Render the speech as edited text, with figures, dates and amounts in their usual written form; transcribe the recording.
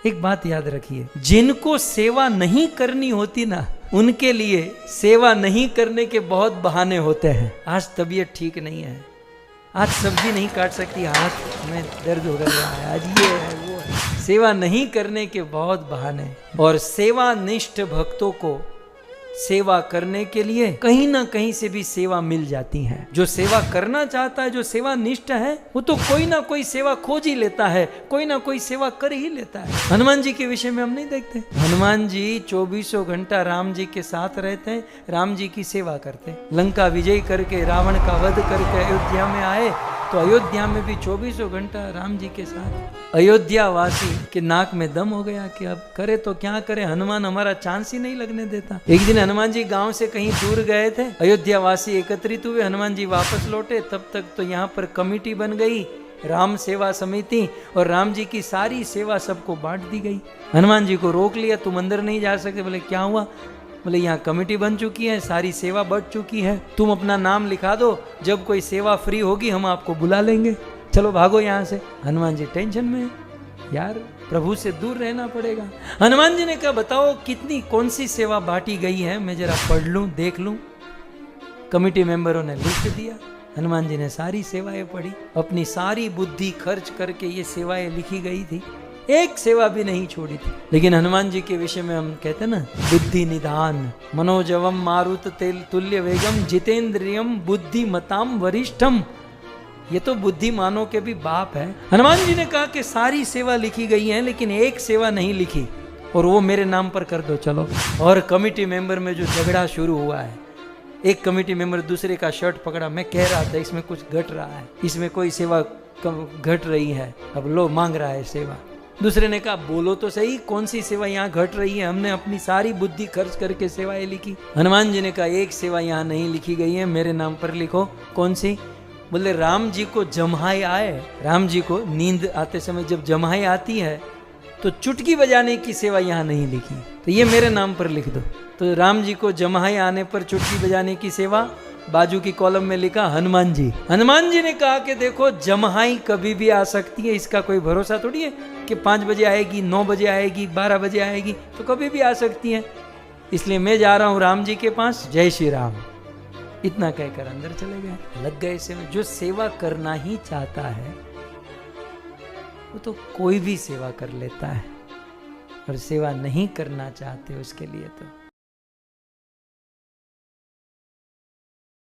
एक बात याद रखिए, जिनको सेवा नहीं करनी होती ना, उनके लिए सेवा नहीं करने के बहुत बहाने होते हैं। आज तबीयत ठीक नहीं है, आज सब्जी नहीं काट सकती, हाथ में दर्द हो रहा है, आज ये है वो है। सेवा नहीं करने के बहुत बहाने। और सेवा निष्ठ भक्तों को सेवा करने के लिए कहीं ना कहीं से भी सेवा मिल जाती है। जो सेवा करना चाहता है, जो सेवा निष्ठ है, वो तो कोई ना कोई सेवा खोज ही लेता है, कोई ना कोई सेवा कर ही लेता है। हनुमान जी के विषय में हम नहीं देखते, हनुमान जी 24 घंटा राम जी के साथ रहते हैं, राम जी की सेवा करते हैं। लंका विजय करके, रावण का वध करके अयोध्या में आए, तो अयोध्या में भी 24 घंटा राम जी के साथ। अयोध्या वासी के नाक में दम हो गया कि अब करे तो क्या करे, हनुमान हमारा चांस ही नहीं लगने देता। एक दिन हनुमान जी गांव से कहीं दूर गए थे, अयोध्या वासी एकत्रित हुए, हनुमान जी वापस लौटे, तब तक तो यहाँ पर कमेटी बन गई, राम सेवा समिति, और राम जी की सारी सेवा सबको बांट दी गई। हनुमान जी को रोक लिया, तुम अंदर नहीं जा सकते। बोले क्या हुआ? बोले यहाँ कमेटी बन चुकी है, सारी सेवा बढ़ चुकी है, तुम अपना नाम लिखा दो, जब कोई सेवा फ्री होगी हम आपको बुला लेंगे, चलो भागो यहाँ से। हनुमान जी टेंशन में, यार प्रभु से दूर रहना पड़ेगा। हनुमान जी ने कहा बताओ कितनी कौन सी सेवा बांटी गई है, मैं जरा पढ़ लूं, देख लूं। कमेटी मेंबरों ने लिस्ट दिया, हनुमान जी ने सारी सेवाएं पढ़ी, अपनी सारी बुद्धि खर्च करके ये सेवाएं लिखी गई थी, एक सेवा भी नहीं छोड़ी थी। लेकिन हनुमान जी के विषय में हम कहते हैं ना, बुद्धि निधान मनोजवम मारुत तेल तुल्य वेगम जितेंद्रियम बुद्धिमताम वरिष्ठम। ये तो बुद्धिमानों के भी बाप है। हनुमान जी ने कहा कि सारी सेवा लिखी गई है, लेकिन एक सेवा नहीं लिखी, और वो मेरे नाम पर कर दो, चलो। और कमेटी मेंबर में जो झगड़ा शुरू हुआ है, एक कमेटी मेंबर दूसरे का शर्ट पकड़ा, मैं कह रहा था इसमें कुछ घट रहा है, इसमें कोई सेवा घट रही है, अब लो मांग रहा है सेवा। दूसरे ने कहा बोलो तो सही, कौन सी सेवा यहाँ घट रही है, हमने अपनी सारी बुद्धि खर्च करके सेवाएं लिखी। हनुमान जी ने कहा एक सेवा यहाँ नहीं लिखी गई है, मेरे नाम पर लिखो। कौन सी? बोले राम जी को जम्हाई आए, राम जी को नींद आते समय जब जम्हाई आती है तो चुटकी बजाने की सेवा यहाँ नहीं लिखी, तो ये मेरे नाम पर लिख दो। तो राम जी को जम्हाई आने पर चुटकी बजाने की सेवा बाजू की कॉलम में लिखा हनुमान जी। हनुमान जी ने कहा कि देखो जम्हाई कभी भी आ सकती है, इसका कोई भरोसा थोड़ी है कि 5 बजे आएगी, 9 बजे आएगी, 12 बजे आएगी, तो कभी भी आ सकती है, इसलिए मैं जा रहा हूं राम जी के पास, जय श्री राम। इतना कहकर अंदर चले गए, लग गए सेवा। जो सेवा करना ही चाहता है वो तो कोई भी सेवा कर लेता है, और सेवा नहीं करना चाहते उसके लिए तो